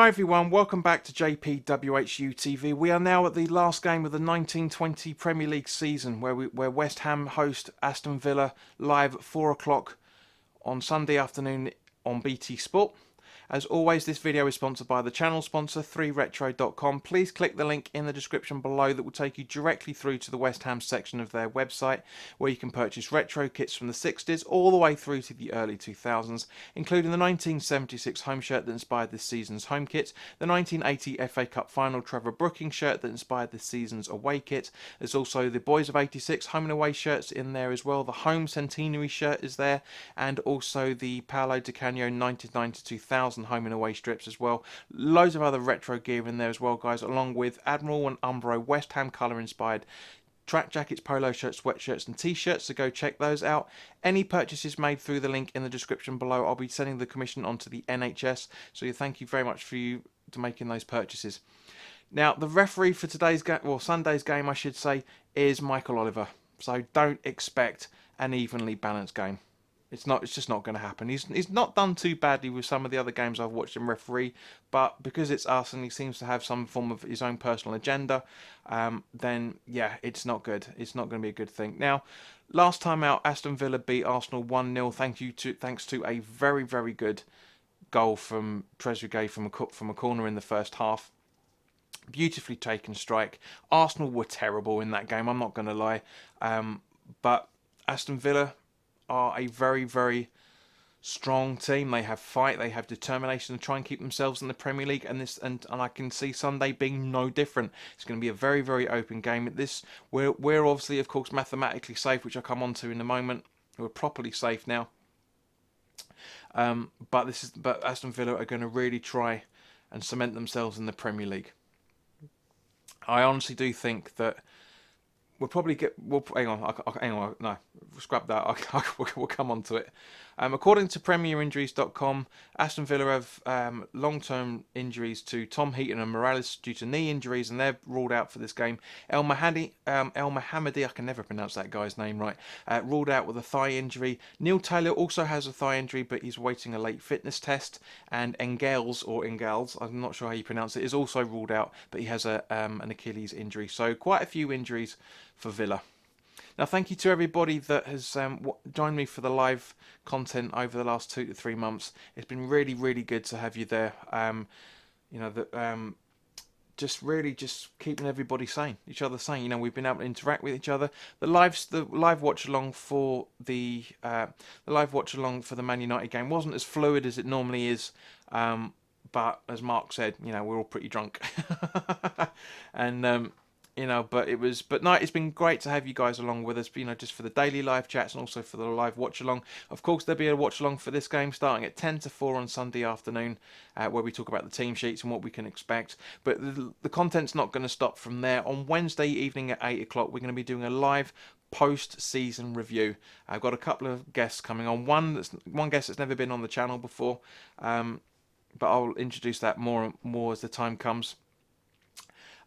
Hi everyone, welcome back to JPWHU TV. We are now at the last game of the 1920 Premier League season where West Ham host Aston Villa live at 4 o'clock on Sunday afternoon on BT Sport. As always, this video is sponsored by the channel sponsor 3retro.com. Please click the link in the description below that will take you directly through to the West Ham section of their website, where you can purchase retro kits from the 60s all the way through to the early 2000s, including the 1976 home shirt that inspired this season's home kit, the 1980 FA Cup final Trevor Brooking shirt that inspired this season's away kit. There's also the Boys of 86 home and away shirts in there as well. The home centenary shirt is there, and also the Paolo Di Canio 1990-2000 home and away strips as well. Loads of other retro gear in there as well, guys, along with Admiral and Umbro West Ham colour inspired track jackets, polo shirts, sweatshirts and t-shirts, so go check those out. Any purchases made through the link in the description below, I'll be sending the commission onto the NHS, so thank you very much for you to making those purchases. Now, the referee for today's game, well, Sunday's game I should say, is Michael Oliver, so don't expect an evenly balanced game. It's just not going to happen. He's not done too badly with some of the other games I've watched him referee, but because it's us and he seems to have some form of his own personal agenda, then yeah, it's not good. It's not going to be a good thing. Now, last time out, Aston Villa beat Arsenal 1-0 thanks to a very, very good goal from Trezeguet from a corner in the first half. Beautifully taken strike. Arsenal were terrible in that game, I'm not going to lie, but Aston Villa are a very, very strong team. They have fight, they have determination to try and keep themselves in the Premier League, and I can see Sunday being no different. It's going to be a very, very open game. We're obviously, of course, mathematically safe, which I'll come on to in a moment. We're properly safe now. But Aston Villa are going to really try and cement themselves in the Premier League. I honestly do think that we'll probably get. Hang on. No, scrap that. We'll come on to it. According to PremierInjuries.com, Aston Villa have long-term injuries to Tom Heaton and Morales due to knee injuries, and they're ruled out for this game. El Mohammadi, I can never pronounce that guy's name right, ruled out with a thigh injury. Neil Taylor also has a thigh injury, but he's waiting a late fitness test. And Engels, I'm not sure how you pronounce it, is also ruled out, but he has an Achilles injury. So quite a few injuries for Villa. Now, thank you to everybody that has joined me for the live content over the last 2 to 3 months. It's been really, really good to have you there. Just keeping everybody sane, each other sane. You know, we've been able to interact with each other. The live watch along for the Man United game wasn't as fluid as it normally is. But as Mark said, you know, we're all pretty drunk, and it's been great to have you guys along with us, you know, just for the daily live chats and also for the live watch along. Of course, there'll be a watch along for this game starting at 10 to 4 on Sunday afternoon, where we talk about the team sheets and what we can expect. But the content's not going to stop from there. On Wednesday evening at 8 o'clock, we're going to be doing a live post-season review. I've got a couple of guests coming on. One guest that's never been on the channel before, but I'll introduce that more as the time comes.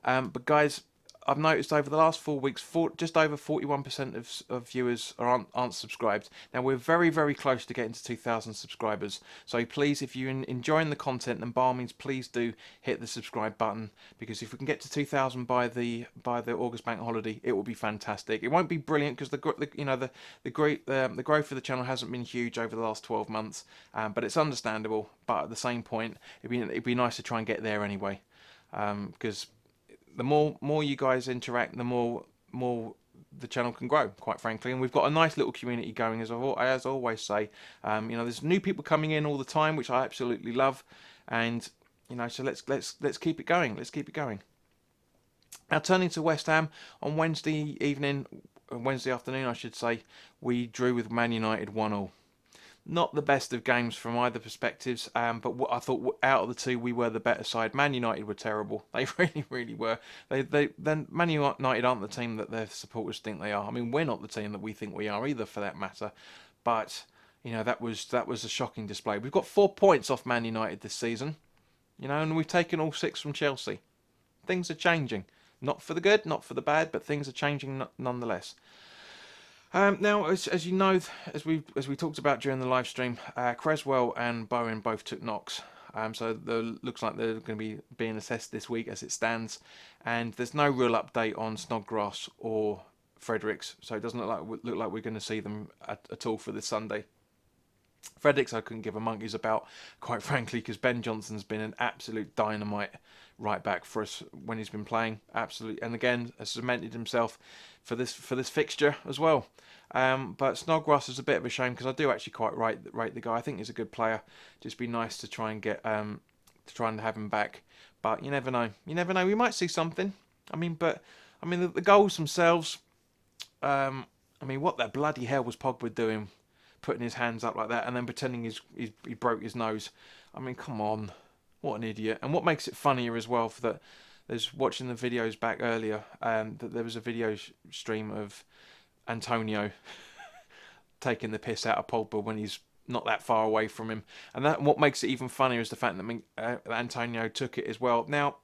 But guys, I've noticed over the last 4 weeks, just over 41% of viewers aren't subscribed. Now, we're very, very close to getting to 2,000 subscribers. So please, if you're enjoying the content, then by all means, please do hit the subscribe button. Because if we can get to 2,000 by the August bank holiday, it will be fantastic. It won't be brilliant because the growth of the channel hasn't been huge over the last 12 months, but it's understandable. But at the same point, it'd be nice to try and get there anyway, because the more you guys interact, the more the channel can grow, quite frankly. And we've got a nice little community going, as I always say. There's new people coming in all the time, which I absolutely love. And so let's keep it going. Let's keep it going. Now, turning to West Ham, on Wednesday afternoon, I should say, we drew with Man United 1-1. Not the best of games from either perspectives, but I thought out of the two we were the better side. Man United were terrible. They really, really were. Man United aren't the team that their supporters think they are. I mean, we're not the team that we think we are either, for that matter. But that was a shocking display. We've got 4 points off Man United this season, and we've taken all 6 from Chelsea. Things are changing, not for the good, not for the bad, but things are changing nonetheless. Now, as you know, as we talked about during the live stream, Creswell and Bowen both took knocks. So looks like they're going to be being assessed this week as it stands, and there's no real update on Snodgrass or Fredericks, so it doesn't look like we're going to see them at all for this Sunday. Fredericks I couldn't give a monkey's about, quite frankly, because Ben Johnson's been an absolute dynamite right back for us when he's been playing. Absolutely, and again has cemented himself for this fixture as well. But Snodgrass is a bit of a shame because I do actually quite rate the guy. I think he's a good player. Just be nice to try and get to try and have him back. But you never know. You never know. We might see something. The goals themselves. What the bloody hell was Pogba doing? Putting his hands up like that and then pretending he broke his nose. I mean, come on. What an idiot. And what makes it funnier as well, for that, there's watching the videos back earlier, that there was a video stream of Antonio taking the piss out of Pogba when he's not that far away from him. And what makes it even funnier is the fact that Antonio took it as well. Now,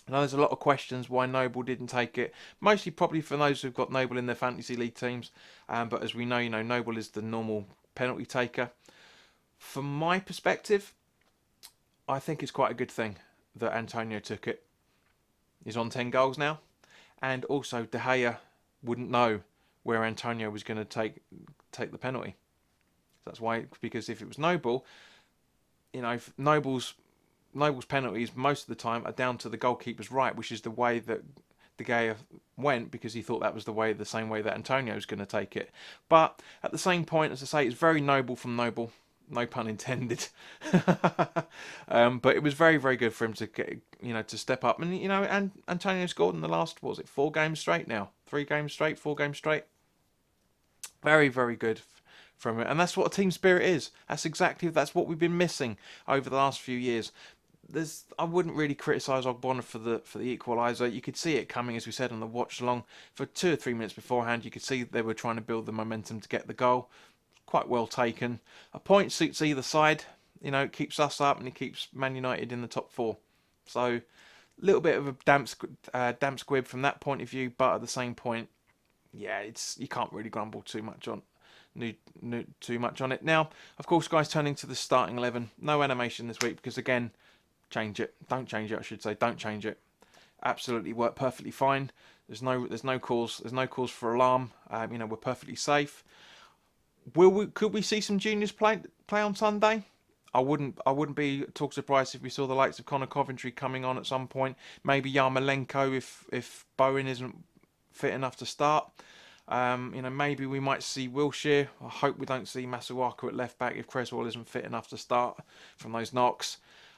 I know there's a lot of questions why Noble didn't take it. Mostly probably for those who've got Noble in their fantasy league teams. But as we know, Noble is the normal penalty taker. From my perspective, I think it's quite a good thing that Antonio took it. He's on 10 goals now. And also, De Gea wouldn't know where Antonio was going to take the penalty. That's why, because if it was Noble, Noble's penalties most of the time are down to the goalkeeper's right, which is the way that De Gea went, because he thought that was the same way that Antonio was going to take it. But at the same point, as I say, it's very noble from Noble, no pun intended. But it was very, very good for him to get, to step up, and Antonio scored in the last, 4 games straight now, 3 games straight, 4 games straight. Very, very good from it, and that's what a team spirit is. That's what we've been missing over the last few years. I wouldn't really criticise Ogbonna for the equaliser. You could see it coming, as we said on the watch along. For 2 or 3 minutes beforehand, you could see they were trying to build the momentum to get the goal. Quite well taken. A point suits either side. It keeps us up and it keeps Man United in the top 4. So a little bit of a damp squib from that point of view, but at the same point, yeah, you can't really grumble too much on it. Now, of course, guys, turning to the starting 11. No animation this week because, again, change it. Don't change it, I should say. Don't change it. Absolutely worked perfectly fine. There's no cause for alarm. We're perfectly safe. Could we see some juniors play on Sunday? I wouldn't be at all surprised if we saw the likes of Connor Coventry coming on at some point. Maybe Yarmolenko if Bowen isn't fit enough to start. Maybe we might see Wilshere. I hope we don't see Masuaku at left back if Creswell isn't fit enough to start from those knocks.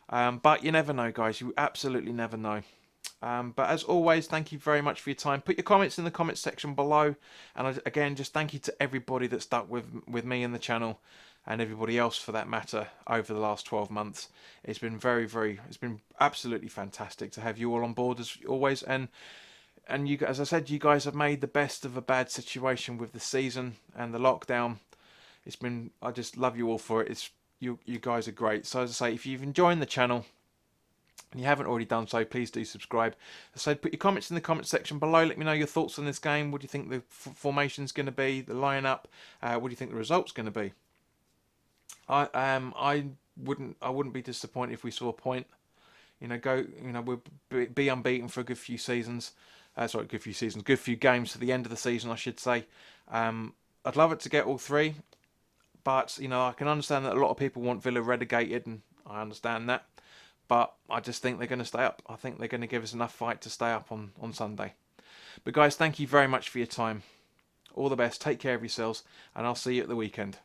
But you never know, guys. You absolutely never know. But as always, thank you very much for your time. Put your comments in the comments section below. And again, just thank you to everybody that stuck with me in the channel, and everybody else for that matter, over the last 12 months. It's been it's been absolutely fantastic to have you all on board as always. And you, as I said, you guys have made the best of a bad situation with the season and the lockdown. I just love you all for it. You guys are great. So as I say, if you've enjoyed the channel and you haven't already done so, please do subscribe. So put your comments in the comments section below. Let me know your thoughts on this game. What do you think the formation's going to be? The lineup. What do you think the result's going to be? I wouldn't be disappointed if we saw a point. We'll be unbeaten for a good few seasons. Good few games to the end of the season, I should say. I'd love it to get all 3, but I can understand that a lot of people want Villa relegated, and I understand that. But I just think they're going to stay up. I think they're going to give us enough fight to stay up on Sunday. But guys, thank you very much for your time. All the best. Take care of yourselves, and I'll see you at the weekend.